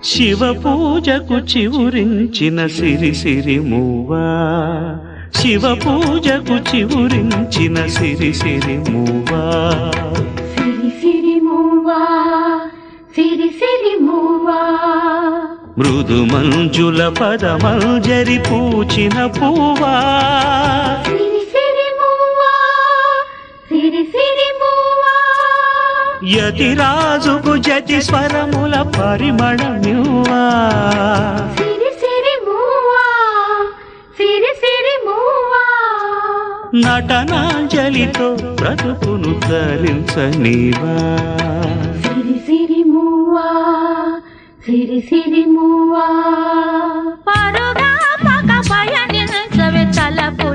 శివ పూజకు చివురించిన సిరి సిరి మూవా, శివ పూజకు చివురించిన సిరి సిరి మూవా, సిరి సిరి మూవా, సిరి సిరి మూవా, మృదు మంజుల పదమంజరి పూచిన పూవా, సిరి సిరి మూవా, సిరి సిరి మూవా, యతిరాజుకు జతి స్వరముల పరిమళమివ్వా, సిరి సిరి మూవా, సిరి సిరి మూవా, నటనాంజలితో బ్రతుకును తరించనీవా, సిరి సిరి మూవా, సిరి సిరి మూవా, పరుగా పక పయనించవే తలపు